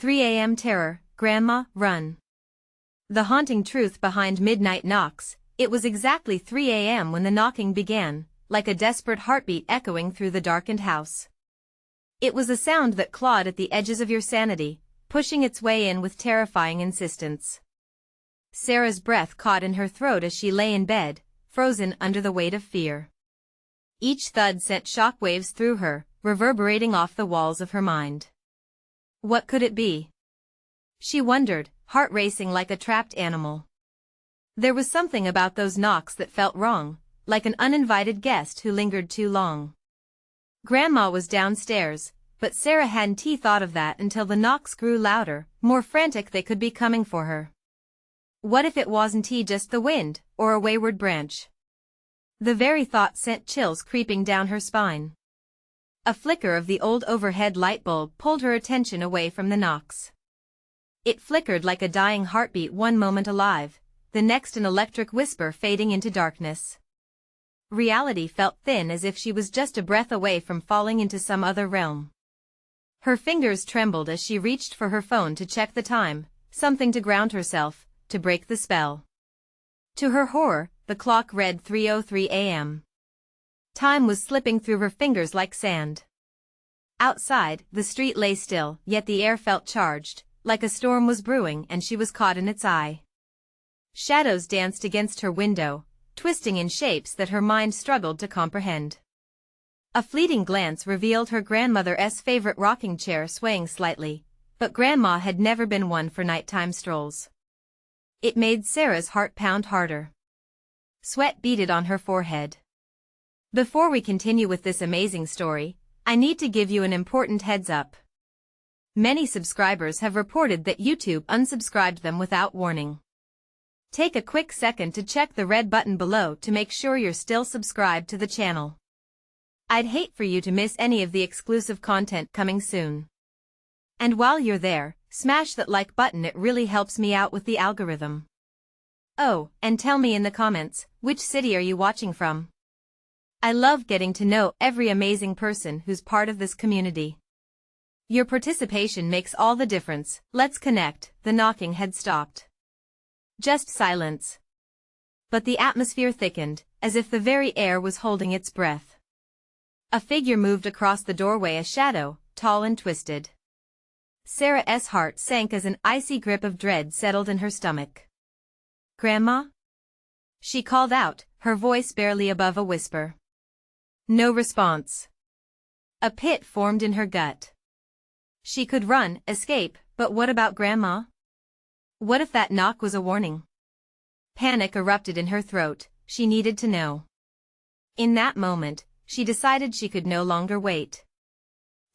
3 a.m. terror, Grandma, run. The haunting truth behind midnight knocks: it was exactly 3 a.m. when the knocking began, like a desperate heartbeat echoing through the darkened house. It was a sound that clawed at the edges of your sanity, pushing its way in with terrifying insistence. Sarah's breath caught in her throat as she lay in bed, frozen under the weight of fear. Each thud sent shockwaves through her, reverberating off the walls of her mind. What could it be? She wondered, heart racing like a trapped animal. There was something about those knocks that felt wrong, like an uninvited guest who lingered too long. Grandma was downstairs, but Sarah hadn't thought of that until the knocks grew louder, more frantic. They could be coming for her. What if it wasn't just the wind, or a wayward branch? The very thought sent chills creeping down her spine. A flicker of the old overhead light bulb pulled her attention away from the knocks. It flickered like a dying heartbeat, one moment alive, the next an electric whisper fading into darkness. Reality felt thin, as if she was just a breath away from falling into some other realm. Her fingers trembled as she reached for her phone to check the time, something to ground herself, to break the spell. To her horror, the clock read 3:03 a.m. Time was slipping through her fingers like sand. Outside, the street lay still, yet the air felt charged, like a storm was brewing, and she was caught in its eye. Shadows danced against her window, twisting in shapes that her mind struggled to comprehend. A fleeting glance revealed her grandmother's favorite rocking chair swaying slightly, but Grandma had never been one for nighttime strolls. It made Sarah's heart pound harder. Sweat beaded on her forehead. Before we continue with this amazing story, I need to give you an important heads up. Many subscribers have reported that YouTube unsubscribed them without warning. Take a quick second to check the red button below to make sure you're still subscribed to the channel. I'd hate for you to miss any of the exclusive content coming soon. And while you're there, smash that like button, it really helps me out with the algorithm. Oh, and tell me in the comments, which city are you watching from? I love getting to know every amazing person who's part of this community. Your participation makes all the difference. Let's connect. The knocking had stopped. Just silence. But the atmosphere thickened, as if the very air was holding its breath. A figure moved across the doorway, a shadow, tall and twisted. Sarah's heart sank as an icy grip of dread settled in her stomach. "Grandma?" she called out, her voice barely above a whisper. No response. A pit formed in her gut. She could run, escape, but what about Grandma? What if that knock was a warning? Panic erupted in her throat. She needed to know. In that moment, she decided she could no longer wait.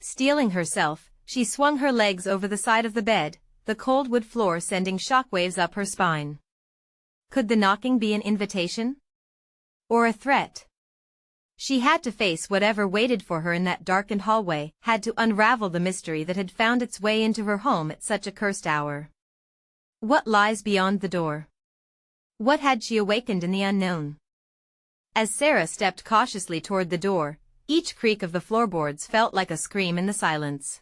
Steeling herself, she swung her legs over the side of the bed, the cold wood floor sending shockwaves up her spine. Could the knocking be an invitation? Or a threat? She had to face whatever waited for her in that darkened hallway, had to unravel the mystery that had found its way into her home at such a cursed hour. What lies beyond the door? What had she awakened in the unknown? As Sarah stepped cautiously toward the door, each creak of the floorboards felt like a scream in the silence.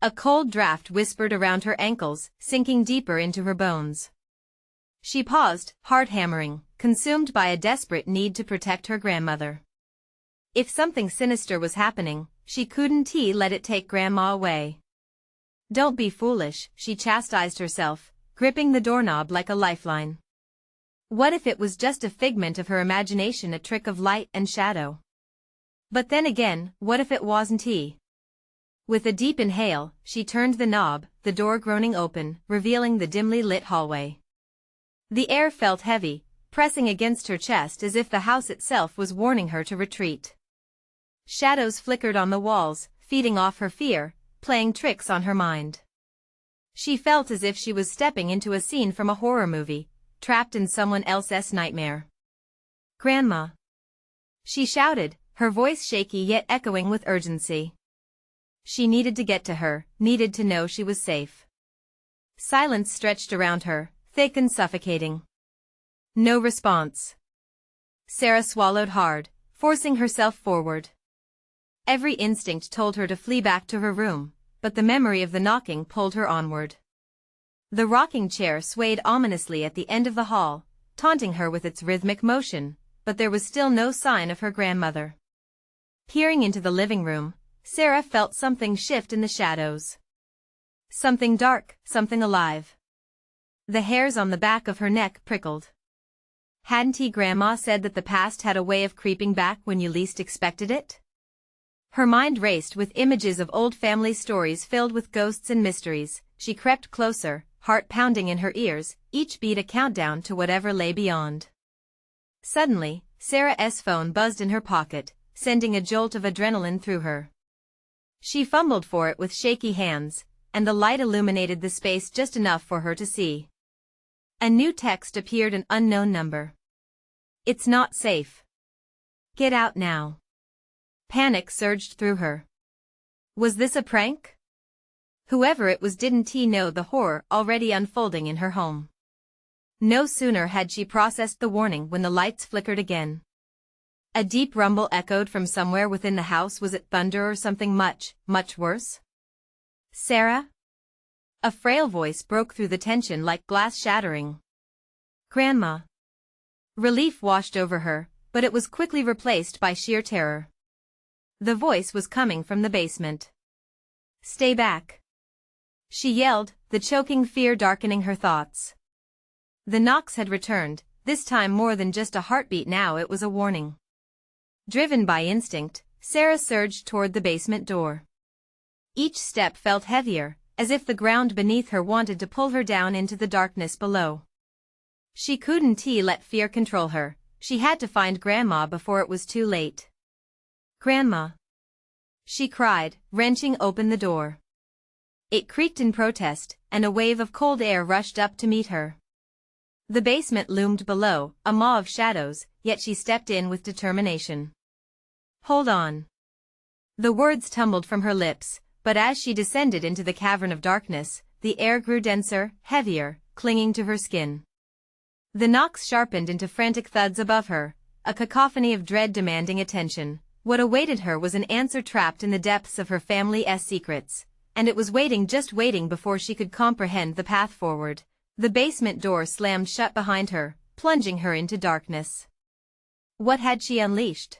A cold draft whispered around her ankles, sinking deeper into her bones. She paused, heart hammering, consumed by a desperate need to protect her grandmother. If something sinister was happening, she couldn't let it take Grandma away. Don't be foolish, she chastised herself, gripping the doorknob like a lifeline. What if it was just a figment of her imagination, a trick of light and shadow? But then again, what if it wasn't? With a deep inhale, she turned the knob, the door groaning open, revealing the dimly lit hallway. The air felt heavy, pressing against her chest as if the house itself was warning her to retreat. Shadows flickered on the walls, feeding off her fear, playing tricks on her mind. She felt as if she was stepping into a scene from a horror movie, trapped in someone else's nightmare. "Grandma!" she shouted, her voice shaky yet echoing with urgency. She needed to get to her, needed to know she was safe. Silence stretched around her, thick and suffocating. No response. Sarah swallowed hard, forcing herself forward. Every instinct told her to flee back to her room, but the memory of the knocking pulled her onward. The rocking chair swayed ominously at the end of the hall, taunting her with its rhythmic motion, but there was still no sign of her grandmother. Peering into the living room, Sarah felt something shift in the shadows. Something dark, something alive. The hairs on the back of her neck prickled. Hadn't Grandma said that the past had a way of creeping back when you least expected it? Her mind raced with images of old family stories filled with ghosts and mysteries. She crept closer, heart pounding in her ears, each beat a countdown to whatever lay beyond. Suddenly, Sarah's phone buzzed in her pocket, sending a jolt of adrenaline through her. She fumbled for it with shaky hands, and the light illuminated the space just enough for her to see. A new text appeared, an unknown number. "It's not safe. Get out now." Panic surged through her. Was this a prank? Whoever it was, didn't he know the horror already unfolding in her home? No sooner had she processed the warning when the lights flickered again. A deep rumble echoed from somewhere within the house. Was it thunder or something much, much worse? "Sarah?" A frail voice broke through the tension like glass shattering. "Grandma." Relief washed over her, but it was quickly replaced by sheer terror. The voice was coming from the basement. "Stay back," she yelled, the choking fear darkening her thoughts. The knocks had returned, this time more than just a heartbeat. Now it was a warning. Driven by instinct, Sarah surged toward the basement door. Each step felt heavier, as if the ground beneath her wanted to pull her down into the darkness below. She couldn't let fear control her. She had to find Grandma before it was too late. "Grandma!" she cried, wrenching open the door. It creaked in protest, and a wave of cold air rushed up to meet her. The basement loomed below, a maw of shadows, yet she stepped in with determination. "Hold on." The words tumbled from her lips, but as she descended into the cavern of darkness, the air grew denser, heavier, clinging to her skin. The knocks sharpened into frantic thuds above her, a cacophony of dread demanding attention. What awaited her was an answer trapped in the depths of her family's secrets, and it was waiting, just waiting before she could comprehend the path forward. The basement door slammed shut behind her, plunging her into darkness. What had she unleashed?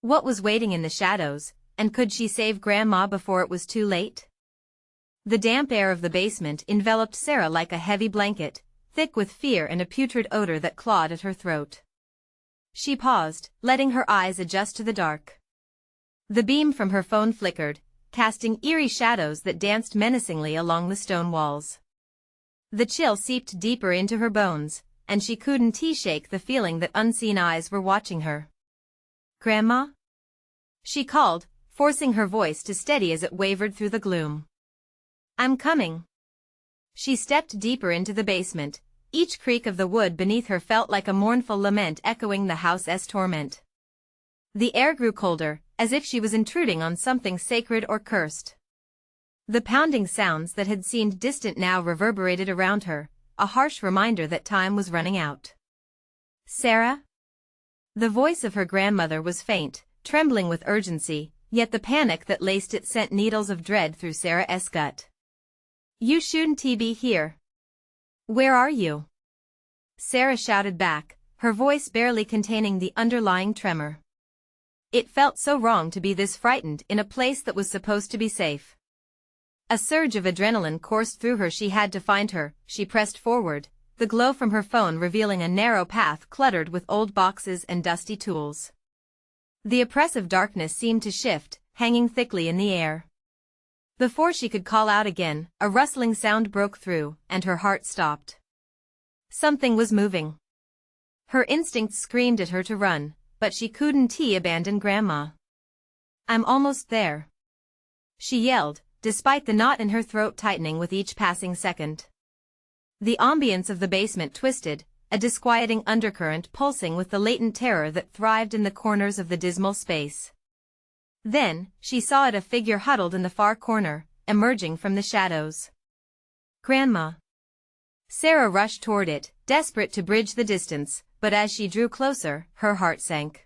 What was waiting in the shadows, and could she save Grandma before it was too late? The damp air of the basement enveloped Sarah like a heavy blanket, thick with fear and a putrid odor that clawed at her throat. She paused, letting her eyes adjust to the dark. The beam from her phone flickered, casting eerie shadows that danced menacingly along the stone walls. The chill seeped deeper into her bones, and she couldn't shake the feeling that unseen eyes were watching her. "Grandma?" she called, forcing her voice to steady as it wavered through the gloom. "I'm coming." She stepped deeper into the basement. Each creak of the wood beneath her felt like a mournful lament echoing the house's torment. The air grew colder, as if she was intruding on something sacred or cursed. The pounding sounds that had seemed distant now reverberated around her, a harsh reminder that time was running out. "Sarah?" The voice of her grandmother was faint, trembling with urgency, yet the panic that laced it sent needles of dread through Sarah's gut. "You shouldn't be here. Where are you?" Sarah shouted back, her voice barely containing the underlying tremor. It felt so wrong to be this frightened in a place that was supposed to be safe. A surge of adrenaline coursed through her. She had to find her. She pressed forward, the glow from her phone revealing a narrow path cluttered with old boxes and dusty tools. The oppressive darkness seemed to shift, hanging thickly in the air. Before she could call out again, a rustling sound broke through, and her heart stopped. Something was moving. Her instincts screamed at her to run, but she couldn't abandon Grandma. "I'm almost there," she yelled, despite the knot in her throat tightening with each passing second. The ambience of the basement twisted, a disquieting undercurrent pulsing with the latent terror that thrived in the corners of the dismal space. Then, she saw a figure huddled in the far corner, emerging from the shadows. "Grandma!" Sarah rushed toward it, desperate to bridge the distance, but as she drew closer, her heart sank.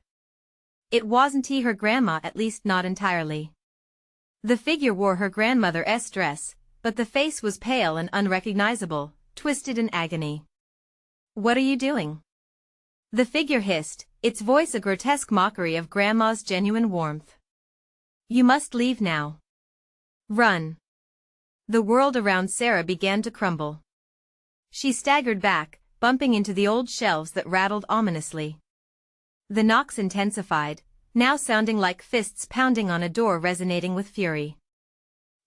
It wasn't her grandma, at least not entirely. The figure wore her grandmother's dress, but the face was pale and unrecognizable, twisted in agony. "What are you doing?" the figure hissed, its voice a grotesque mockery of Grandma's genuine warmth. "You must leave now. Run." The world around Sarah began to crumble. She staggered back, bumping into the old shelves that rattled ominously. The knocks intensified, now sounding like fists pounding on a door resonating with fury.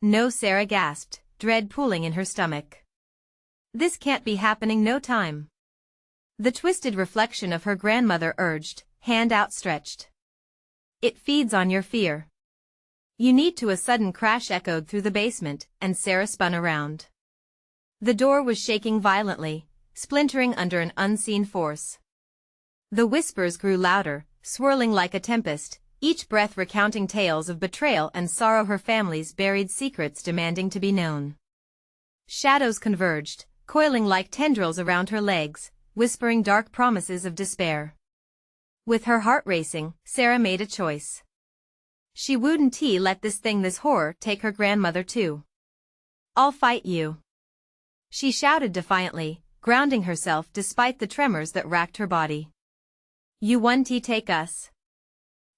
"No," Sarah gasped, dread pooling in her stomach. "This can't be happening, no time." The twisted reflection of her grandmother urged, hand outstretched. "It feeds on your fear. You need to." A sudden crash echoed through the basement, and Sarah spun around. The door was shaking violently, splintering under an unseen force. The whispers grew louder, swirling like a tempest, each breath recounting tales of betrayal and sorrow, her family's buried secrets demanding to be known. Shadows converged, coiling like tendrils around her legs, whispering dark promises of despair. With her heart racing, Sarah made a choice. She wouldn't let this horror take her grandmother too. "I'll fight you," she shouted defiantly, grounding herself despite the tremors that racked her body. "You won't take us."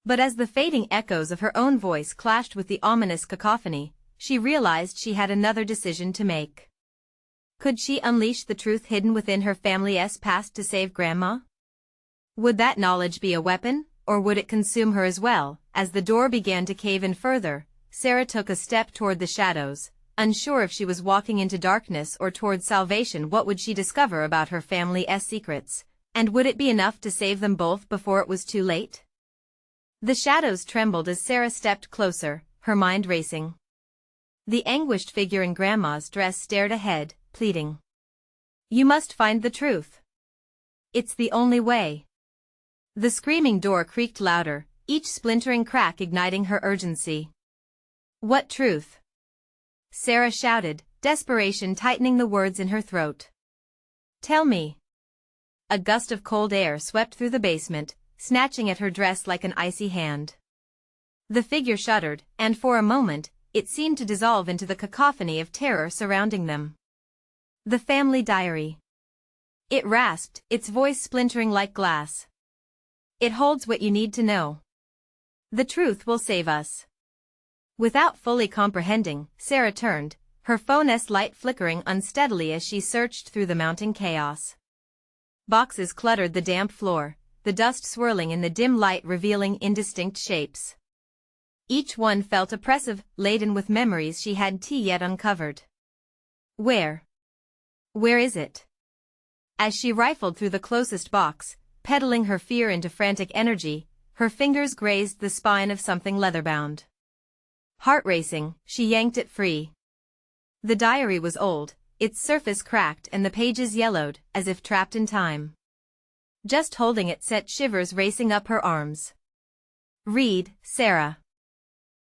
But as the fading echoes of her own voice clashed with the ominous cacophony, she realized she had another decision to make. Could she unleash the truth hidden within her family's past to save Grandma? Would that knowledge be a weapon, or would it consume her as well? As the door began to cave in further, Sarah took a step toward the shadows, unsure if she was walking into darkness or toward salvation. What would she discover about her family's secrets, and would it be enough to save them both before it was too late? The shadows trembled as Sarah stepped closer, her mind racing. The anguished figure in Grandma's dress stared ahead, pleading. "You must find the truth. It's the only way." The screaming door creaked louder, each splintering crack igniting her urgency. "What truth?" Sarah shouted, desperation tightening the words in her throat. "Tell me." A gust of cold air swept through the basement, snatching at her dress like an icy hand. The figure shuddered, and for a moment, it seemed to dissolve into the cacophony of terror surrounding them. "The family diary." It rasped, its voice splintering like glass. "It holds what you need to know. The truth will save us." Without fully comprehending, Sarah turned, her phone's light flickering unsteadily as she searched through the mounting chaos. Boxes cluttered the damp floor, the dust swirling in the dim light revealing indistinct shapes. Each one felt oppressive, laden with memories she hadn't yet uncovered. Where is it?" As she rifled through the closest box, peddling her fear into frantic energy, her fingers grazed the spine of something leather-bound. Heart racing, she yanked it free. The diary was old, its surface cracked and the pages yellowed, as if trapped in time. Just holding it sent shivers racing up her arms. "Read, Sarah.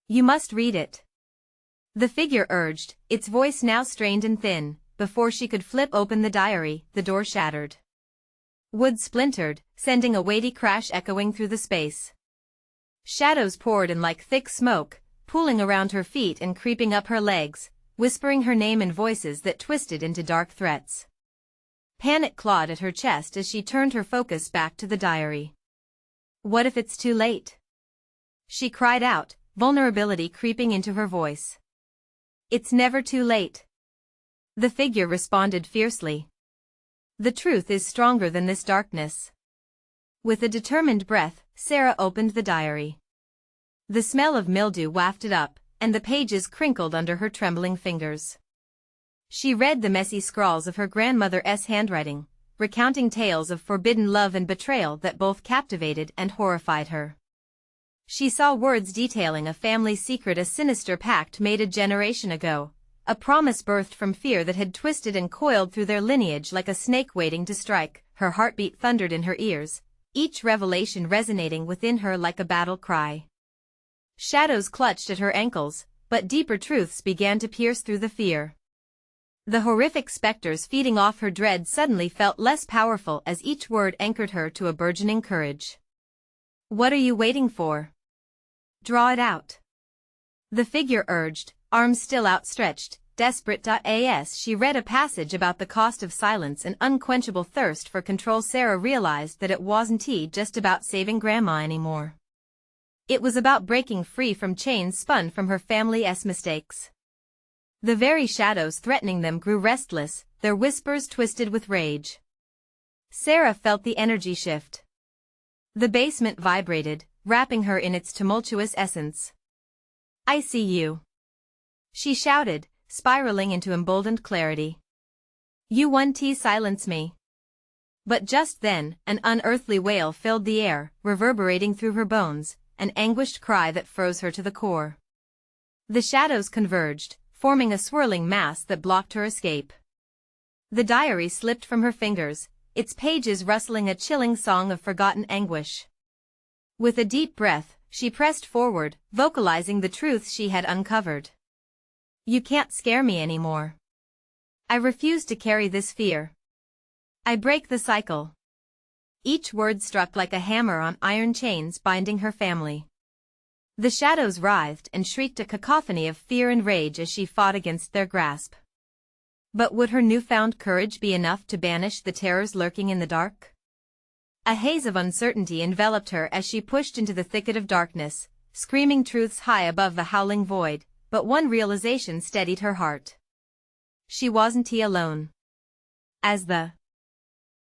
You must read it," the figure urged, its voice now strained and thin. Before she could flip open the diary, the door shattered. Wood splintered, sending a weighty crash echoing through the space. Shadows poured in like thick smoke, pooling around her feet and creeping up her legs, whispering her name in voices that twisted into dark threats. Panic clawed at her chest as she turned her focus back to the diary. "What if it's too late?" she cried out, vulnerability creeping into her voice. "It's never too late," the figure responded fiercely. "The truth is stronger than this darkness." With a determined breath, Sarah opened the diary. The smell of mildew wafted up, and the pages crinkled under her trembling fingers. She read the messy scrawls of her grandmother's handwriting, recounting tales of forbidden love and betrayal that both captivated and horrified her. She saw words detailing a family secret, a sinister pact made a generation ago, a promise birthed from fear that had twisted and coiled through their lineage like a snake waiting to strike. Her heartbeat thundered in her ears, each revelation resonating within her like a battle cry. Shadows clutched at her ankles, but deeper truths began to pierce through the fear. The horrific specters feeding off her dread suddenly felt less powerful as each word anchored her to a burgeoning courage. "What are you waiting for? Draw it out." The figure urged, arms still outstretched, desperate. As she read a passage about the cost of silence and unquenchable thirst for control, Sarah realized that it wasn't just about saving Grandma anymore. It was about breaking free from chains spun from her family's mistakes. The very shadows threatening them grew restless, their whispers twisted with rage. Sarah felt the energy shift. The basement vibrated, wrapping her in its tumultuous essence. "I see you," she shouted, spiraling into emboldened clarity. "You won't silence me." But just then, an unearthly wail filled the air, reverberating through her bones, an anguished cry that froze her to the core. The shadows converged, forming a swirling mass that blocked her escape. The diary slipped from her fingers, its pages rustling a chilling song of forgotten anguish. With a deep breath, she pressed forward, vocalizing the truths she had uncovered. "You can't scare me anymore. I refuse to carry this fear. I break the cycle." Each word struck like a hammer on iron chains binding her family. The shadows writhed and shrieked, a cacophony of fear and rage as she fought against their grasp. But would her newfound courage be enough to banish the terrors lurking in the dark? A haze of uncertainty enveloped her as she pushed into the thicket of darkness, screaming truths high above the howling void, but one realization steadied her heart. She wasn't alone. As the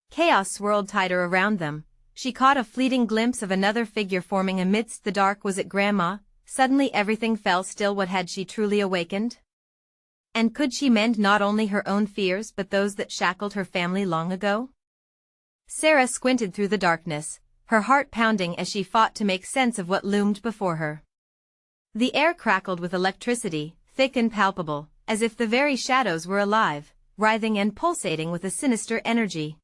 chaos swirled tighter around them, she caught a fleeting glimpse of another figure forming amidst the dark. Was it Grandma? Suddenly everything fell still. What had she truly awakened? And could she mend not only her own fears but those that shackled her family long ago? Sarah squinted through the darkness, her heart pounding as she fought to make sense of what loomed before her. The air crackled with electricity, thick and palpable, as if the very shadows were alive, writhing and pulsating with a sinister energy.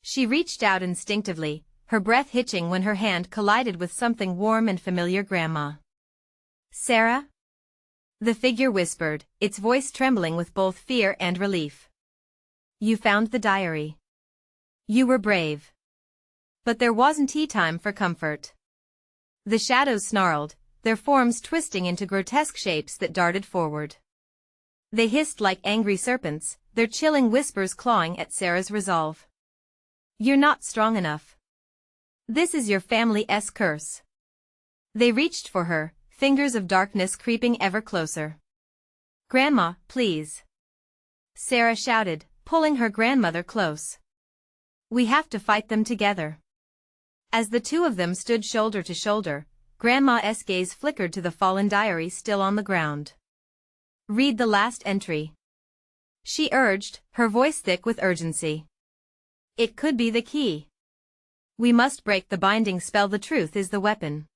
She reached out instinctively, her breath hitching when her hand collided with something warm and familiar. "Grandma." "Sarah?" the figure whispered, its voice trembling with both fear and relief. "You found the diary. You were brave." But there wasn't time for comfort. The shadows snarled, their forms twisting into grotesque shapes that darted forward. They hissed like angry serpents, their chilling whispers clawing at Sarah's resolve. "You're not strong enough. This is your family's curse." They reached for her, fingers of darkness creeping ever closer. "Grandma, please," Sarah shouted, pulling her grandmother close. "We have to fight them together." As the two of them stood shoulder to shoulder, Grandma's gaze flickered to the fallen diary still on the ground. "Read the last entry," she urged, her voice thick with urgency. "It could be the key. We must break the binding spell. The truth is the weapon."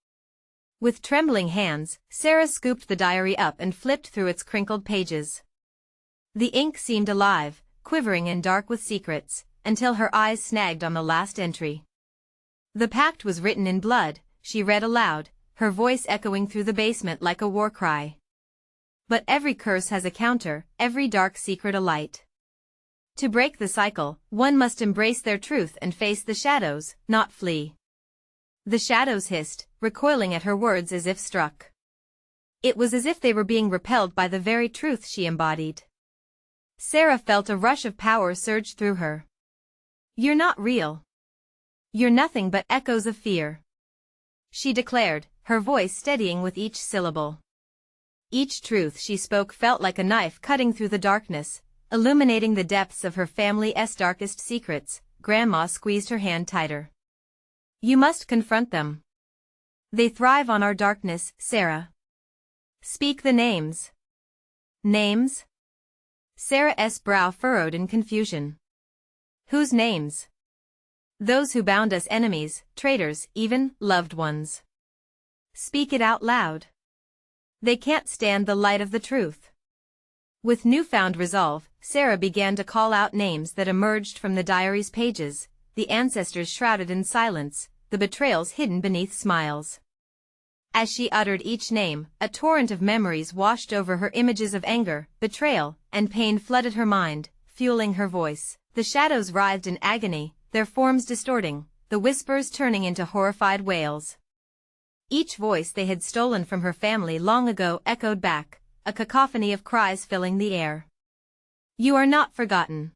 With trembling hands, Sarah scooped the diary up and flipped through its crinkled pages. The ink seemed alive, quivering and dark with secrets, until her eyes snagged on the last entry. "The pact was written in blood," she read aloud, her voice echoing through the basement like a war cry. "But every curse has a counter, every dark secret a light. To break the cycle, one must embrace their truth and face the shadows, not flee." The shadows hissed, recoiling at her words as if struck. It was as if they were being repelled by the very truth she embodied. Sarah felt a rush of power surge through her. "You're not real. You're nothing but echoes of fear," she declared, her voice steadying with each syllable. Each truth she spoke felt like a knife cutting through the darkness, illuminating the depths of her family's darkest secrets. Grandma squeezed her hand tighter. "You must confront them. They thrive on our darkness, Sarah. Speak the names." "Names?" Sarah's brow furrowed in confusion. "Whose names?" "Those who bound us, enemies, traitors, even loved ones. Speak it out loud. They can't stand the light of the truth." With newfound resolve, Sarah began to call out names that emerged from the diary's pages, the ancestors shrouded in silence, the betrayals hidden beneath smiles. As she uttered each name, a torrent of memories washed over her. Images of anger, betrayal, and pain flooded her mind, fueling her voice. The shadows writhed in agony, their forms distorting, the whispers turning into horrified wails. Each voice they had stolen from her family long ago echoed back, a cacophony of cries filling the air. "You are not forgotten,"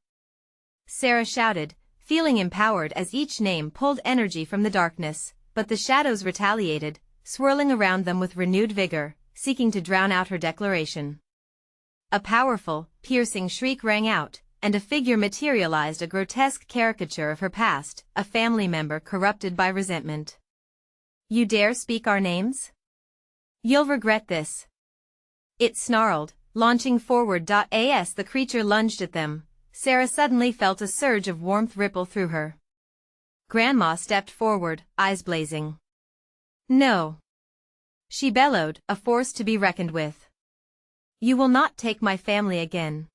Sarah shouted, feeling empowered as each name pulled energy from the darkness, but the shadows retaliated, swirling around them with renewed vigor, seeking to drown out her declaration. A powerful, piercing shriek rang out, and a figure materialized, a grotesque caricature of her past, a family member corrupted by resentment. "You dare speak our names? You'll regret this," it snarled, launching forward. As the creature lunged at them, Sarah suddenly felt a surge of warmth ripple through her. Grandma stepped forward, eyes blazing. "No," she bellowed, a force to be reckoned with. "You will not take my family again."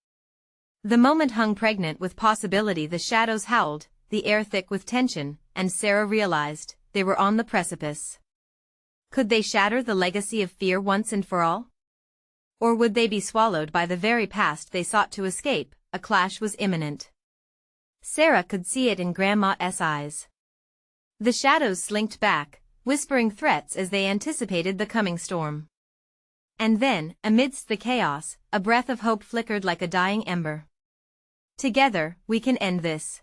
The moment hung pregnant with possibility. The shadows howled, the air thick with tension, and Sarah realized they were on the precipice. Could they shatter the legacy of fear once and for all? Or would they be swallowed by the very past they sought to escape? A clash was imminent. Sarah could see it in Grandma's eyes. The shadows slinked back, whispering threats as they anticipated the coming storm. And then, amidst the chaos, a breath of hope flickered like a dying ember. "Together, we can end this."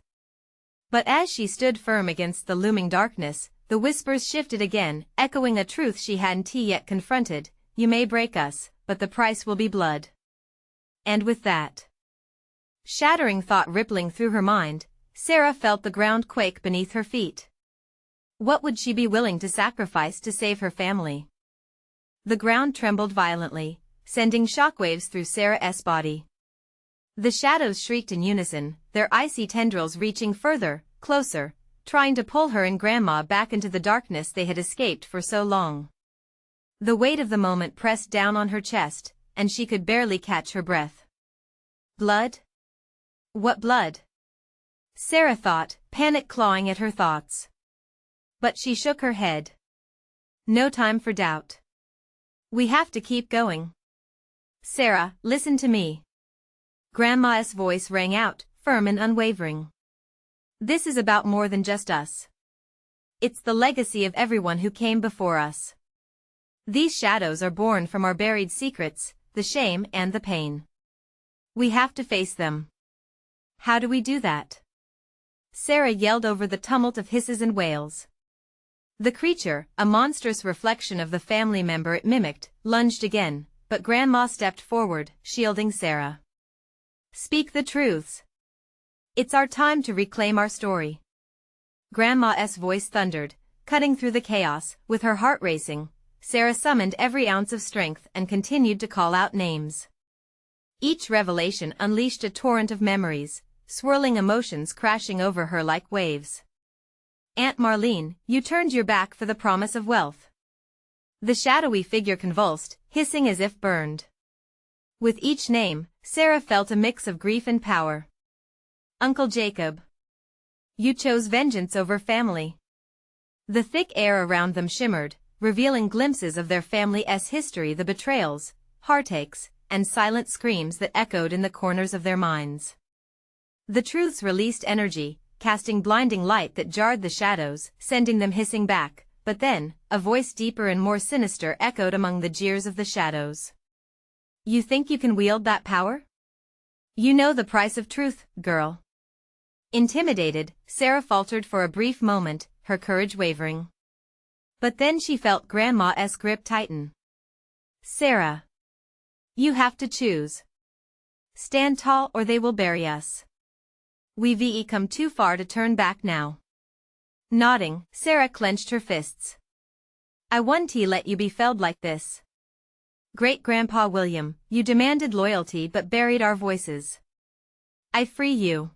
But as she stood firm against the looming darkness, the whispers shifted again, echoing a truth she hadn't yet confronted: "You may break us, but the price will be blood." And with that shattering thought rippling through her mind, Sarah felt the ground quake beneath her feet. What would she be willing to sacrifice to save her family? The ground trembled violently, sending shockwaves through Sarah's body. The shadows shrieked in unison, their icy tendrils reaching further, closer, trying to pull her and Grandma back into the darkness they had escaped for so long. The weight of the moment pressed down on her chest, and she could barely catch her breath. Blood? What blood? Sarah thought, panic clawing at her thoughts. But she shook her head. No time for doubt. We have to keep going. Sarah, listen to me. Grandma's voice rang out, firm and unwavering. This is about more than just us. It's the legacy of everyone who came before us. These shadows are born from our buried secrets, the shame and the pain. We have to face them. How do we do that? Sarah yelled over the tumult of hisses and wails. The creature, a monstrous reflection of the family member it mimicked, lunged again, but Grandma stepped forward, shielding Sarah. Speak the truths. It's our time to reclaim our story. Grandma's voice thundered, cutting through the chaos. With her heart racing, Sarah summoned every ounce of strength and continued to call out names. Each revelation unleashed a torrent of memories, swirling emotions crashing over her like waves. Aunt Marlene, you turned your back for the promise of wealth. The shadowy figure convulsed, hissing as if burned. With each name, Sarah felt a mix of grief and power. Uncle Jacob. You chose vengeance over family. The thick air around them shimmered, revealing glimpses of their family's history, the betrayals, heartaches, and silent screams that echoed in the corners of their minds. The truths released energy, casting blinding light that jarred the shadows, sending them hissing back, but then, a voice deeper and more sinister echoed among the jeers of the shadows. You think you can wield that power? You know the price of truth, girl. Intimidated, Sarah faltered for a brief moment, her courage wavering. But then she felt Grandma's grip tighten. Sarah. You have to choose. Stand tall or they will bury us. We've come too far to turn back now. Nodding, Sarah clenched her fists. I won't let you be felled like this. Great-Grandpa William, you demanded loyalty but buried our voices. I free you.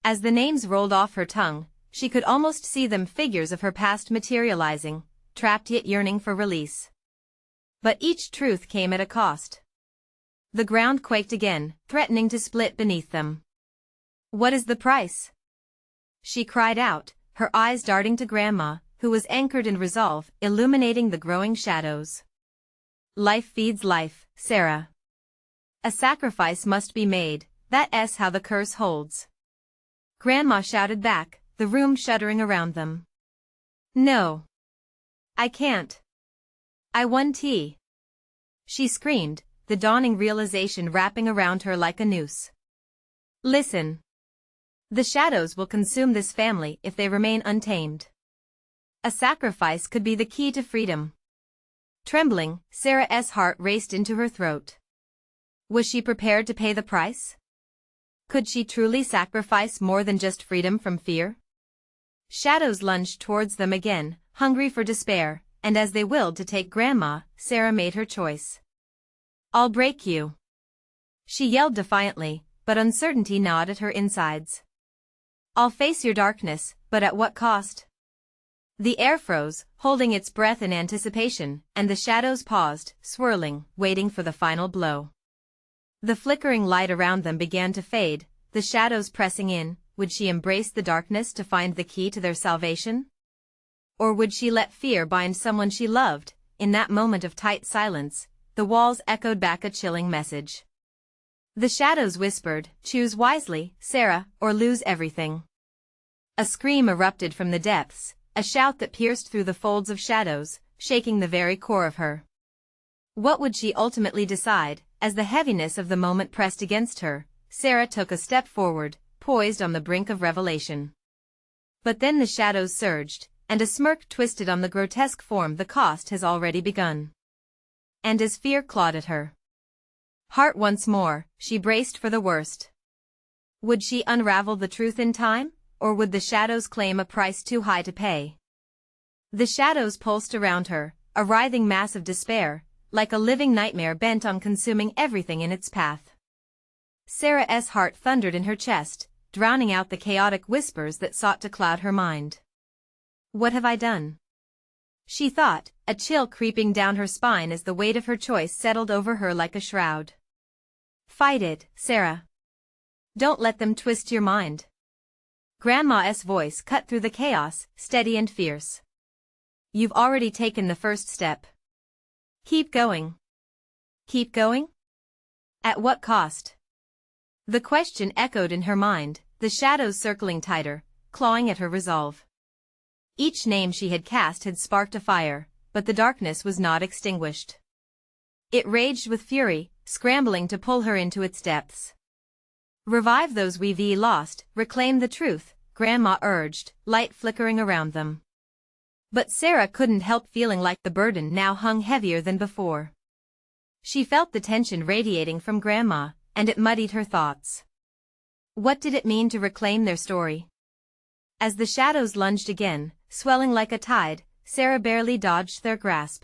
As the names rolled off her tongue, she could almost see them, figures of her past materializing, trapped yet yearning for release. But each truth came at a cost. The ground quaked again, threatening to split beneath them. What is the price? She cried out, her eyes darting to Grandma, who was anchored in resolve, illuminating the growing shadows. Life feeds life, Sarah. A sacrifice must be made, that's how the curse holds. Grandma shouted back, the room shuddering around them. No. I can't. I won tea. She screamed, the dawning realization wrapping around her like a noose. Listen. The shadows will consume this family if they remain untamed. A sacrifice could be the key to freedom. Trembling, Sarah's heart raced into her throat. Was she prepared to pay the price? Could she truly sacrifice more than just freedom from fear? Shadows lunged towards them again, hungry for despair, and as they willed to take Grandma, Sarah made her choice. I'll break you. She yelled defiantly, but uncertainty gnawed at her insides. I'll face your darkness, but at what cost? The air froze, holding its breath in anticipation, and the shadows paused, swirling, waiting for the final blow. The flickering light around them began to fade, the shadows pressing in. Would she embrace the darkness to find the key to their salvation? Or would she let fear bind someone she loved? In that moment of tight silence, the walls echoed back a chilling message. The shadows whispered, choose wisely, Sarah, or lose everything. A scream erupted from the depths, a shout that pierced through the folds of shadows, shaking the very core of her. What would she ultimately decide? As the heaviness of the moment pressed against her, Sarah took a step forward, poised on the brink of revelation. But then the shadows surged, and a smirk twisted on the grotesque form. The cost has already begun. And as fear clawed at her heart once more, she braced for the worst. Would she unravel the truth in time, or would the shadows claim a price too high to pay? The shadows pulsed around her, a writhing mass of despair, like a living nightmare bent on consuming everything in its path. Sarah's heart thundered in her chest, drowning out the chaotic whispers that sought to cloud her mind. What have I done? She thought, a chill creeping down her spine as the weight of her choice settled over her like a shroud. Fight it, Sarah. Don't let them twist your mind. Grandma's voice cut through the chaos, steady and fierce. You've already taken the first step. Keep going. Keep going? At what cost? The question echoed in her mind, the shadows circling tighter, clawing at her resolve. Each name she had cast had sparked a fire, but the darkness was not extinguished. It raged with fury, scrambling to pull her into its depths. Revive those we've lost, reclaim the truth, Grandma urged, light flickering around them. But Sarah couldn't help feeling like the burden now hung heavier than before. She felt the tension radiating from Grandma, and it muddied her thoughts. What did it mean to reclaim their story? As the shadows lunged again, swelling like a tide, Sarah barely dodged their grasp.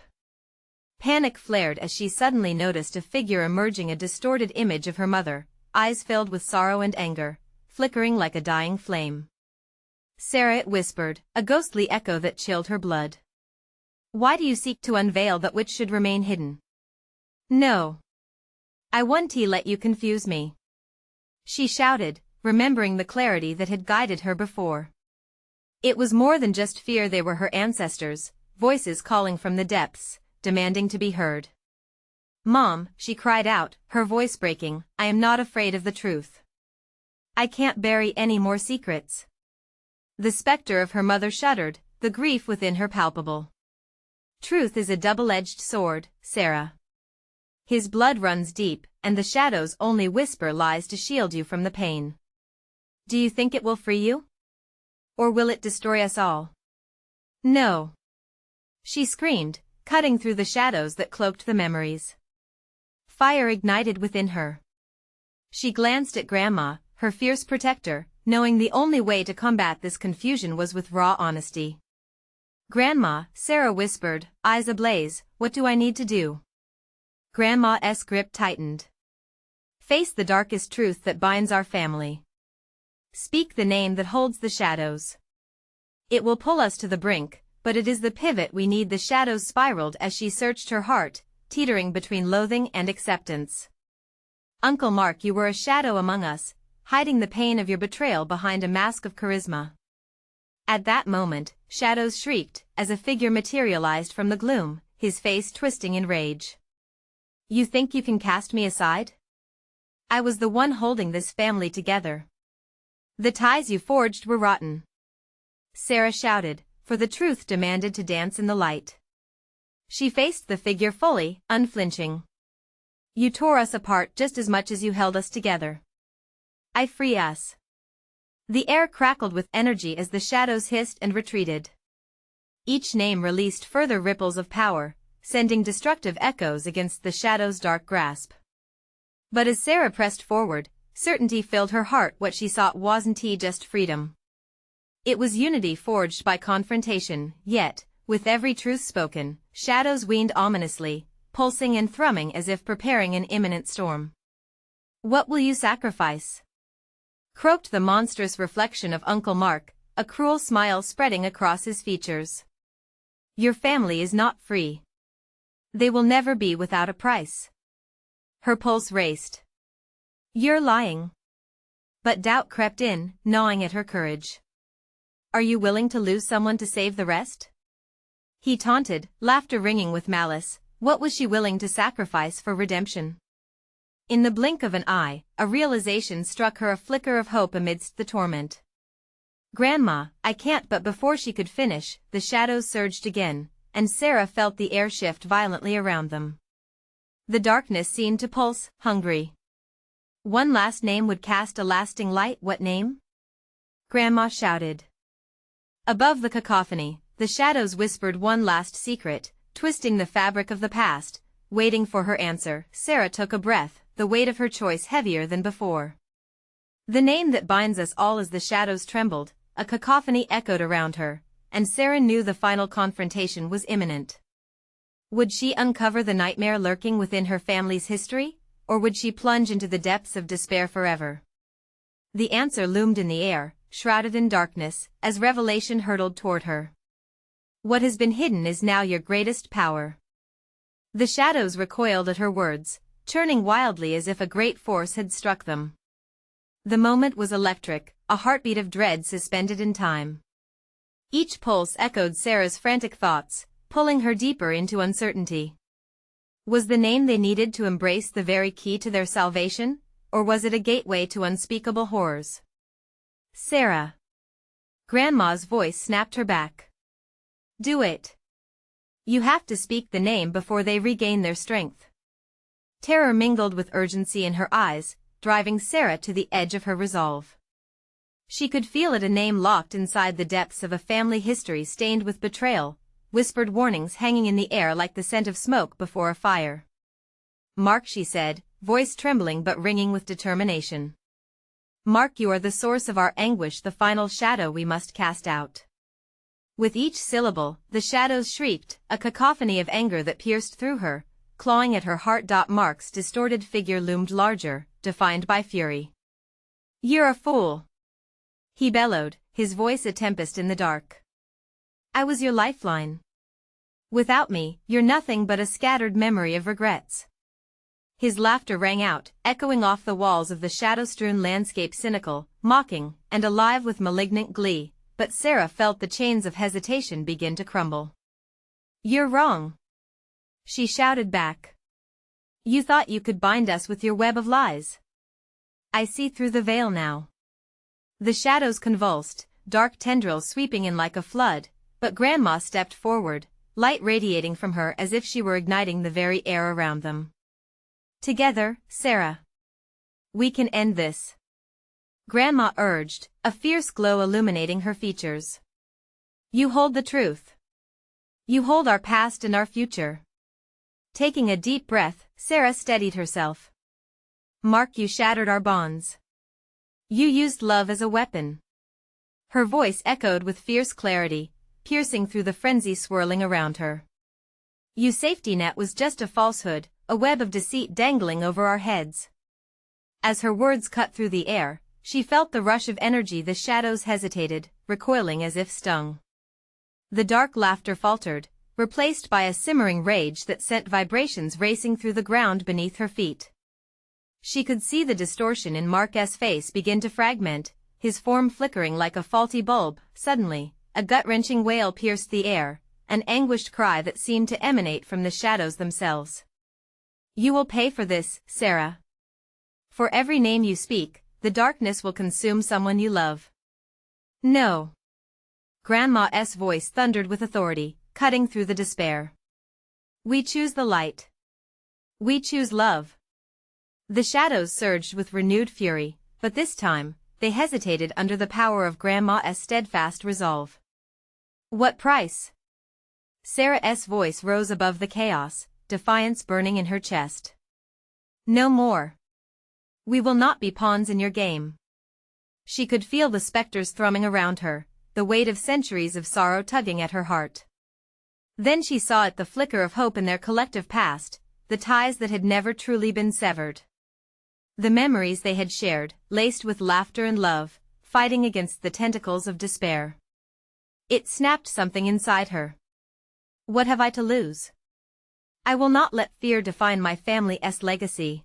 Panic flared as she suddenly noticed a figure emerging, a distorted image of her mother, eyes filled with sorrow and anger, flickering like a dying flame. Sarah, it whispered, a ghostly echo that chilled her blood. Why do you seek to unveil that which should remain hidden? No. I won't let you confuse me. She shouted, remembering the clarity that had guided her before. It was more than just fear. They were her ancestors, voices calling from the depths, demanding to be heard. Mom, she cried out, her voice breaking, I am not afraid of the truth. I can't bury any more secrets. The specter of her mother shuddered, the grief within her palpable. Truth is a double-edged sword, Sarah. His blood runs deep, and the shadows only whisper lies to shield you from the pain. Do you think it will free you? Or will it destroy us all? No. She screamed, cutting through the shadows that cloaked the memories. Fire ignited within her. She glanced at Grandma, her fierce protector, knowing the only way to combat this confusion was with raw honesty. Grandma, Sarah whispered, eyes ablaze, what do I need to do? Grandma's grip tightened. Face the darkest truth that binds our family. Speak the name that holds the shadows. It will pull us to the brink, but it is the pivot we need. The shadows spiraled as she searched her heart, teetering between loathing and acceptance. Uncle Mark, you were a shadow among us, hiding the pain of your betrayal behind a mask of charisma. At that moment, shadows shrieked, as a figure materialized from the gloom, his face twisting in rage. You think you can cast me aside? I was the one holding this family together. The ties you forged were rotten. Sarah shouted, for the truth demanded to dance in the light. She faced the figure fully, unflinching. You tore us apart just as much as you held us together. I free us. The air crackled with energy as the shadows hissed and retreated. Each name released further ripples of power, sending destructive echoes against the shadow's dark grasp. But as Sarah pressed forward, certainty filled her heart. What she sought wasn't just freedom. It was unity forged by confrontation, yet, with every truth spoken, shadows weaned ominously, pulsing and thrumming as if preparing an imminent storm. What will you sacrifice? Croaked the monstrous reflection of Uncle Mark, a cruel smile spreading across his features. Your family is not free. They will never be without a price. Her pulse raced. You're lying. But doubt crept in, gnawing at her courage. Are you willing to lose someone to save the rest? He taunted, laughter ringing with malice. What was she willing to sacrifice for redemption? In the blink of an eye, a realization struck her, a flicker of hope amidst the torment. Grandma, I can't. But before she could finish, the shadows surged again, and Sarah felt the air shift violently around them. The darkness seemed to pulse, hungry. One last name would cast a lasting light. What name? Grandma shouted. Above the cacophony, the shadows whispered one last secret, twisting the fabric of the past. Waiting for her answer, Sarah took a breath, the weight of her choice heavier than before. The name that binds us all. As the shadows trembled, a cacophony echoed around her, and Sarah knew the final confrontation was imminent. Would she uncover the nightmare lurking within her family's history, or would she plunge into the depths of despair forever? The answer loomed in the air, shrouded in darkness, as revelation hurtled toward her. What has been hidden is now your greatest power. The shadows recoiled at her words, churning wildly as if a great force had struck them. The moment was electric, a heartbeat of dread suspended in time. Each pulse echoed Sarah's frantic thoughts, pulling her deeper into uncertainty. Was the name they needed to embrace the very key to their salvation, or was it a gateway to unspeakable horrors? Sarah. Grandma's voice snapped her back. Do it. You have to speak the name before they regain their strength. Terror mingled with urgency in her eyes, driving Sarah to the edge of her resolve. She could feel it, a name locked inside the depths of a family history stained with betrayal, whispered warnings hanging in the air like the scent of smoke before a fire. Mark, she said, voice trembling but ringing with determination. Mark, you are the source of our anguish, the final shadow we must cast out. With each syllable, the shadows shrieked, a cacophony of anger that pierced through her, clawing at her heart. Mark's distorted figure loomed larger, defined by fury. You're a fool! He bellowed, his voice a tempest in the dark. I was your lifeline. Without me, you're nothing but a scattered memory of regrets. His laughter rang out, echoing off the walls of the shadow-strewn landscape, cynical, mocking, and alive with malignant glee, but Sarah felt the chains of hesitation begin to crumble. You're wrong! She shouted back. You thought you could bind us with your web of lies. I see through the veil now. The shadows convulsed, dark tendrils sweeping in like a flood, but Grandma stepped forward, light radiating from her as if she were igniting the very air around them. Together, Sarah. We can end this. Grandma urged, a fierce glow illuminating her features. You hold the truth. You hold our past and our future. Taking a deep breath, Sarah steadied herself. Mark, you shattered our bonds. You used love as a weapon. Her voice echoed with fierce clarity, piercing through the frenzy swirling around her. Your safety net was just a falsehood, a web of deceit dangling over our heads. As her words cut through the air, she felt the rush of energy. The shadows hesitated, recoiling as if stung. The dark laughter faltered, replaced by a simmering rage that sent vibrations racing through the ground beneath her feet. She could see the distortion in Mark's face begin to fragment, his form flickering like a faulty bulb. Suddenly, a gut-wrenching wail pierced the air, an anguished cry that seemed to emanate from the shadows themselves. You will pay for this, Sarah. For every name you speak, the darkness will consume someone you love. No. Grandma's voice thundered with authority, cutting through the despair. We choose the light. We choose love. The shadows surged with renewed fury, but this time, they hesitated under the power of Grandma's steadfast resolve. What price? Sarah's voice rose above the chaos, defiance burning in her chest. No more. We will not be pawns in your game. She could feel the specters thrumming around her, the weight of centuries of sorrow tugging at her heart. Then she saw it, the flicker of hope in their collective past, the ties that had never truly been severed. The memories they had shared, laced with laughter and love, fighting against the tentacles of despair. It snapped something inside her. What have I to lose? I will not let fear define my family's legacy.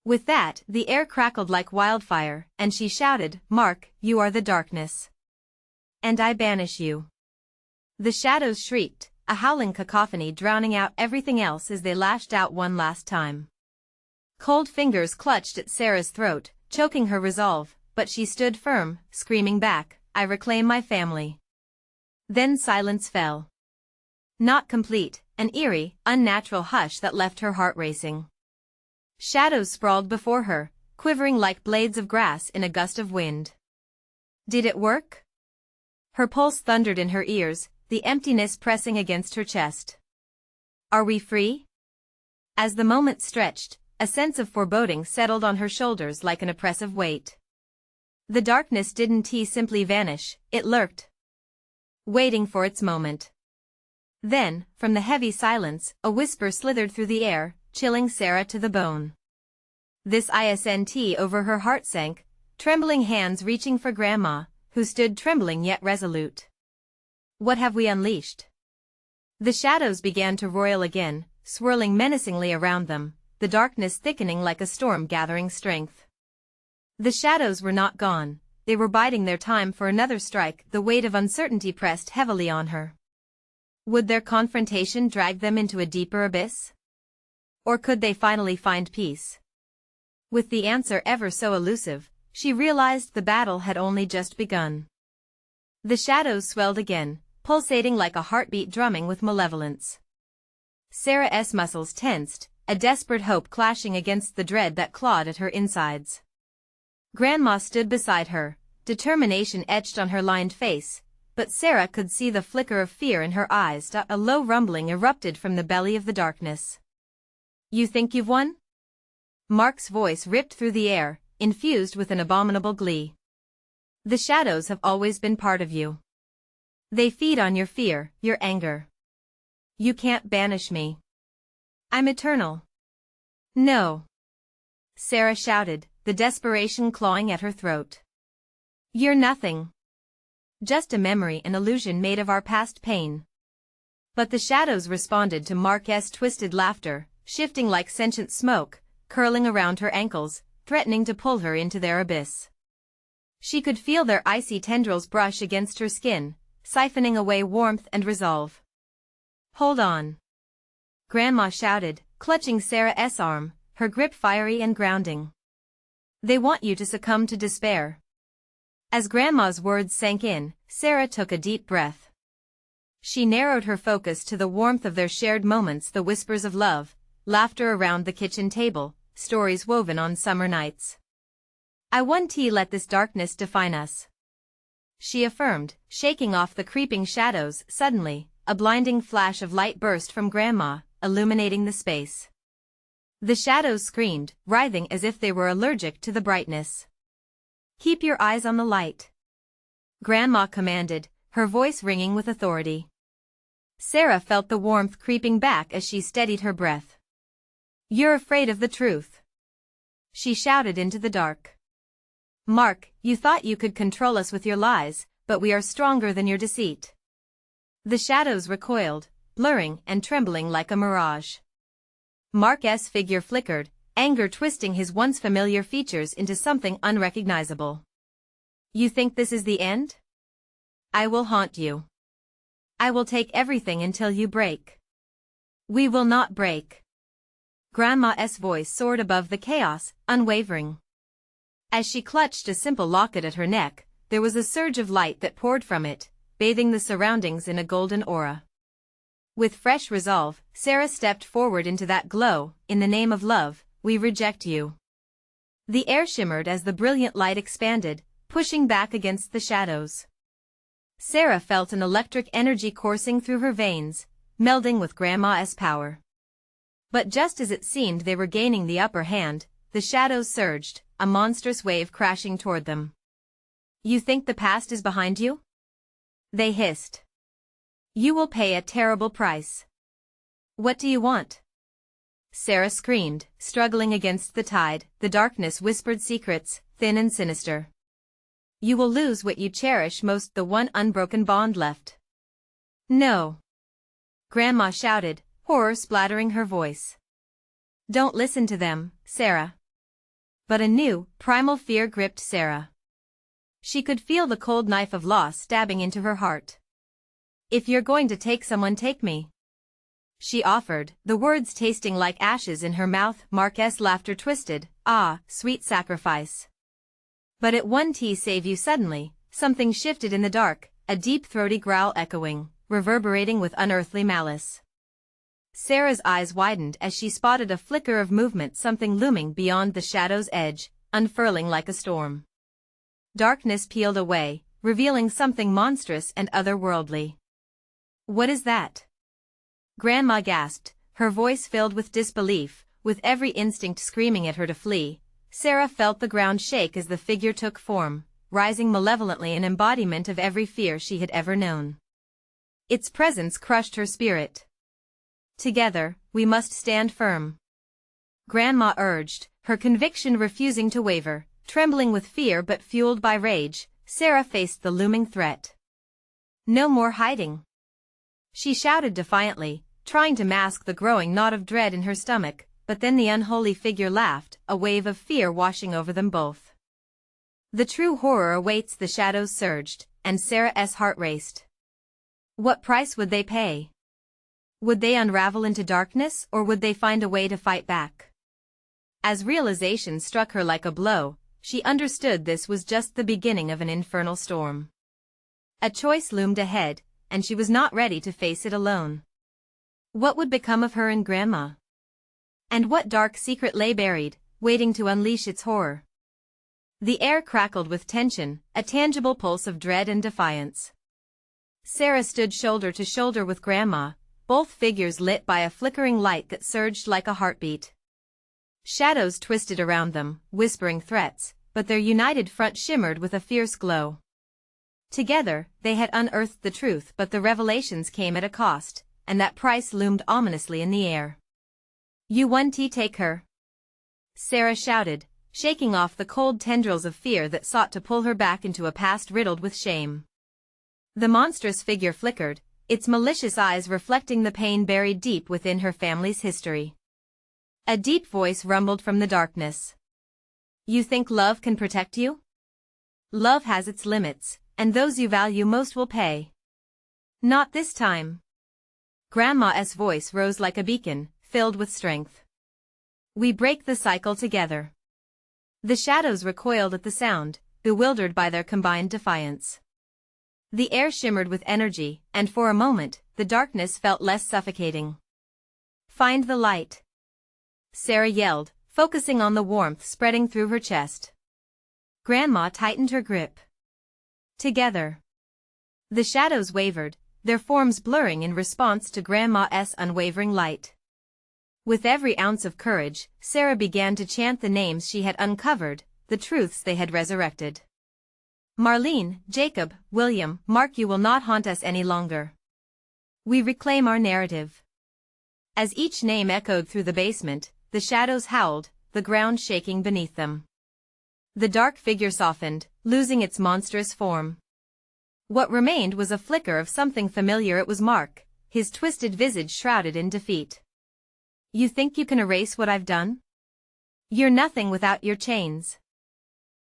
With that, the air crackled like wildfire, and she shouted, Mark, you are the darkness. And I banish you. The shadows shrieked, a howling cacophony drowning out everything else as they lashed out one last time. Cold fingers clutched at Sarah's throat, choking her resolve, but she stood firm, screaming back, I reclaim my family. Then silence fell. Not complete, an eerie, unnatural hush that left her heart racing. Shadows sprawled before her, quivering like blades of grass in a gust of wind. Did it work? Her pulse thundered in her ears, the emptiness pressing against her chest. Are we free? As the moment stretched, a sense of foreboding settled on her shoulders like an oppressive weight. The darkness didn't simply vanish, it lurked, waiting for its moment. Then, from the heavy silence, a whisper slithered through the air, chilling Sarah to the bone. This isn't over her heart sank, trembling hands reaching for Grandma, who stood trembling yet resolute. What have we unleashed? The shadows began to roil again, swirling menacingly around them, the darkness thickening like a storm gathering strength. The shadows were not gone, they were biding their time for another strike. The weight of uncertainty pressed heavily on her. Would their confrontation drag them into a deeper abyss? Or could they finally find peace? With the answer ever so elusive, she realized the battle had only just begun. The shadows swelled again, pulsating like a heartbeat drumming with malevolence. Sarah's muscles tensed, a desperate hope clashing against the dread that clawed at her insides. Grandma stood beside her, determination etched on her lined face, but Sarah could see the flicker of fear in her eyes. A low rumbling erupted from the belly of the darkness. You think you've won? Mark's voice ripped through the air, infused with an abominable glee. The shadows have always been part of you. They feed on your fear, your anger. You can't banish me. I'm eternal. No. Sarah shouted, the desperation clawing at her throat. You're nothing. Just a memory, an illusion made of our past pain. But the shadows responded to Mark's twisted laughter, shifting like sentient smoke, curling around her ankles, threatening to pull her into their abyss. She could feel their icy tendrils brush against her skin, siphoning away warmth and resolve. Hold on. Grandma shouted, clutching Sarah's arm, her grip fiery and grounding. They want you to succumb to despair. As Grandma's words sank in, Sarah took a deep breath. She narrowed her focus to the warmth of their shared moments, the whispers of love, laughter around the kitchen table, stories woven on summer nights. I won't let this darkness define us, she affirmed, shaking off the creeping shadows. Suddenly, a blinding flash of light burst from Grandma, illuminating the space. The shadows screamed, writhing as if they were allergic to the brightness. Keep your eyes on the light, Grandma commanded, her voice ringing with authority. Sarah felt the warmth creeping back as she steadied her breath. You're afraid of the truth, she shouted into the dark. Mark, you thought you could control us with your lies, but we are stronger than your deceit. The shadows recoiled, blurring and trembling like a mirage. Mark's figure flickered, anger twisting his once familiar features into something unrecognizable. You think this is the end? I will haunt you. I will take everything until you break. We will not break. Grandma's voice soared above the chaos, unwavering. As she clutched a simple locket at her neck, there was a surge of light that poured from it, bathing the surroundings in a golden aura. With fresh resolve, Sarah stepped forward into that glow. In the name of love, we reject you. The air shimmered as the brilliant light expanded, pushing back against the shadows. Sarah felt an electric energy coursing through her veins, melding with Grandma's power. But just as it seemed they were gaining the upper hand, the shadows surged, a monstrous wave crashing toward them. You think the past is behind you? They hissed. You will pay a terrible price. What do you want? Sarah screamed, struggling against the tide. The darkness whispered secrets, thin and sinister. You will lose what you cherish most, the one unbroken bond left. No. Grandma shouted, horror splattering her voice. Don't listen to them, Sarah. But a new, primal fear gripped Sarah. She could feel the cold knife of loss stabbing into her heart. If you're going to take someone, take me. She offered, the words tasting like ashes in her mouth. Marquette's laughter twisted. Ah, sweet sacrifice. But at one tea save you. Suddenly, something shifted in the dark, a deep throaty growl echoing, reverberating with unearthly malice. Sarah's eyes widened as she spotted a flicker of movement, something looming beyond the shadow's edge, unfurling like a storm. Darkness peeled away, revealing something monstrous and otherworldly. What is that? Grandma gasped, her voice filled with disbelief, with every instinct screaming at her to flee. Sarah felt the ground shake as the figure took form, rising malevolently, an embodiment of every fear she had ever known. Its presence crushed her spirit. Together, we must stand firm. Grandma urged, her conviction refusing to waver. Trembling with fear but fueled by rage, Sarah faced the looming threat. No more hiding. She shouted defiantly, trying to mask the growing knot of dread in her stomach, but then the unholy figure laughed, a wave of fear washing over them both. The true horror awaits, the shadows surged, and Sarah's heart raced. What price would they pay? Would they unravel into darkness, or would they find a way to fight back? As realization struck her like a blow, she understood this was just the beginning of an infernal storm. A choice loomed ahead, and she was not ready to face it alone. What would become of her and Grandma? And what dark secret lay buried, waiting to unleash its horror? The air crackled with tension, a tangible pulse of dread and defiance. Sarah stood shoulder to shoulder with Grandma, both figures lit by a flickering light that surged like a heartbeat. Shadows twisted around them, whispering threats, but their united front shimmered with a fierce glow. Together, they had unearthed the truth, but the revelations came at a cost, and that price loomed ominously in the air. You want to take her? Sarah shouted, shaking off the cold tendrils of fear that sought to pull her back into a past riddled with shame. The monstrous figure flickered, its malicious eyes reflecting the pain buried deep within her family's history. A deep voice rumbled from the darkness. You think love can protect you? Love has its limits, and those you value most will pay. Not this time. Grandma's voice rose like a beacon, filled with strength. We break the cycle together. The shadows recoiled at the sound, bewildered by their combined defiance. The air shimmered with energy, and for a moment, the darkness felt less suffocating. Find the light. Sarah yelled, focusing on the warmth spreading through her chest. Grandma tightened her grip. Together. The shadows wavered, their forms blurring in response to Grandma's unwavering light. With every ounce of courage, Sarah began to chant the names she had uncovered, the truths they had resurrected. Marlene, Jacob, William, Mark, you will not haunt us any longer. We reclaim our narrative. As each name echoed through the basement, the shadows howled, the ground shaking beneath them. The dark figure softened, losing its monstrous form. What remained was a flicker of something familiar. It was Mark, his twisted visage shrouded in defeat. You think you can erase what I've done? You're nothing without your chains.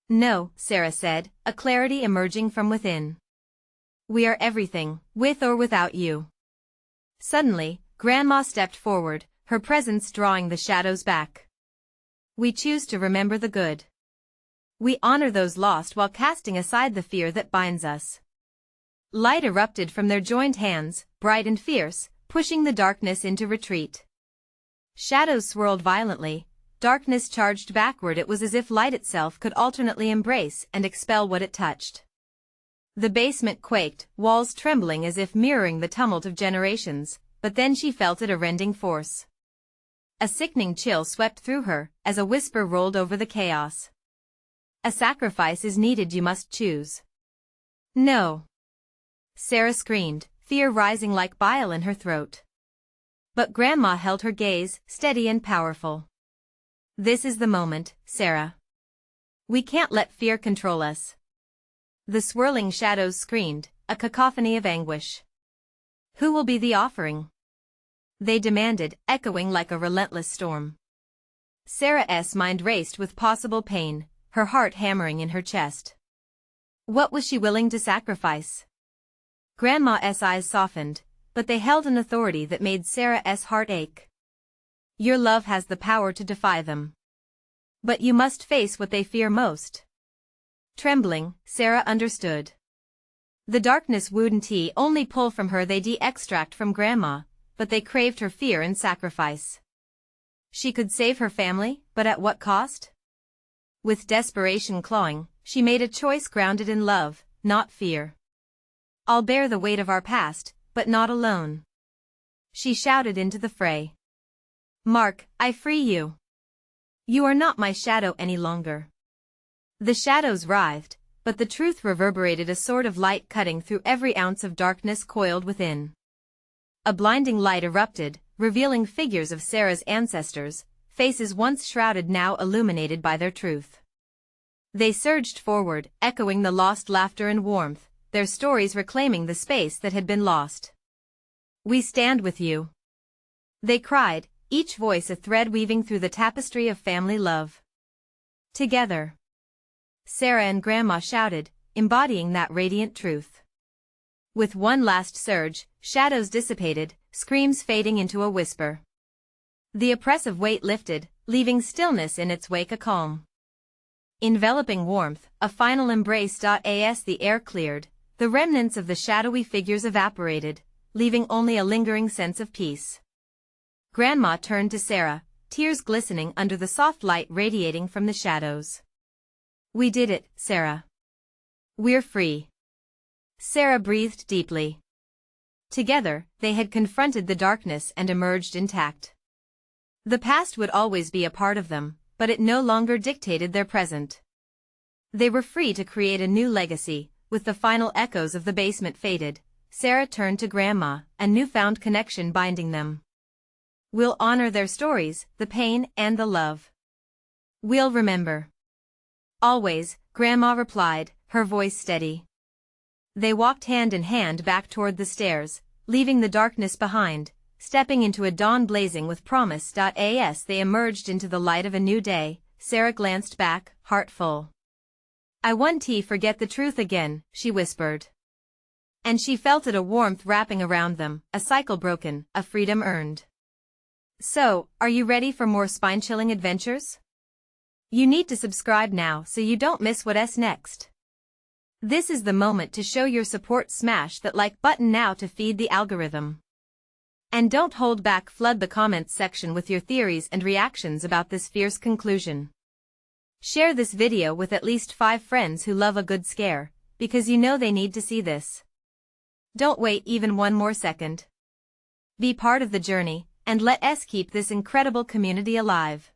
No, Sarah said, a clarity emerging from within. We are everything, with or without you. Suddenly, Grandma stepped forward, her presence drawing the shadows back. We choose to remember the good. We honor those lost while casting aside the fear that binds us. Light erupted from their joined hands, bright and fierce, pushing the darkness into retreat. Shadows swirled violently, darkness charged backward. It was as if light itself could alternately embrace and expel what it touched. The basement quaked, walls trembling as if mirroring the tumult of generations, but then she felt it a rending force. A sickening chill swept through her as a whisper rolled over the chaos. A sacrifice is needed, you must choose. No. Sarah screamed, fear rising like bile in her throat. But Grandma held her gaze, steady and powerful. This is the moment, Sarah. We can't let fear control us. The swirling shadows screamed, a cacophony of anguish. Who will be the offering? They demanded, echoing like a relentless storm. Sarah's mind raced with possible pain, her heart hammering in her chest. What was she willing to sacrifice? Grandma's eyes softened, but they held an authority that made Sarah's heart ache. Your love has the power to defy them. But you must face what they fear most. Trembling, Sarah understood. The darkness wouldn't only pull from her, they'd extract from Grandma, but they craved her fear and sacrifice. She could save her family, but at what cost? With desperation clawing, she made a choice grounded in love, not fear. I'll bear the weight of our past, but not alone. She shouted into the fray. Mark, I free you. You are not my shadow any longer. The shadows writhed, but the truth reverberated, a sword of light cutting through every ounce of darkness coiled within. A blinding light erupted, revealing figures of Sarah's ancestors, faces once shrouded now illuminated by their truth. They surged forward, echoing the lost laughter and warmth, their stories reclaiming the space that had been lost. We stand with you. They cried, each voice a thread weaving through the tapestry of family love. Together. Sarah and Grandma shouted, embodying that radiant truth. With one last surge, shadows dissipated, screams fading into a whisper. The oppressive weight lifted, leaving stillness in its wake, a calm. Enveloping warmth, a final embrace. As the air cleared, the remnants of the shadowy figures evaporated, leaving only a lingering sense of peace. Grandma turned to Sarah, tears glistening under the soft light radiating from the shadows. We did it, Sarah. We're free. Sarah breathed deeply. Together, they had confronted the darkness and emerged intact. The past would always be a part of them, but it no longer dictated their present. They were free to create a new legacy. With the final echoes of the basement faded, Sarah turned to Grandma, a newfound connection binding them. We'll honor their stories, the pain and the love. We'll remember. Always, Grandma replied, her voice steady. They walked hand in hand back toward the stairs, leaving the darkness behind, stepping into a dawn blazing with promise. As they emerged into the light of a new day, Sarah glanced back, heart full. I won't forget the truth again, she whispered. And she felt it, a warmth wrapping around them, a cycle broken, a freedom earned. So, are you ready for more spine-chilling adventures? You need to subscribe now so you don't miss what's next. This is the moment to show your support. Smash that like button now to feed the algorithm. And don't hold back, flood the comments section with your theories and reactions about this fierce conclusion. Share this video with at least 5 friends who love a good scare, because you know they need to see this. Don't wait even one more second. Be part of the journey, and let us keep this incredible community alive.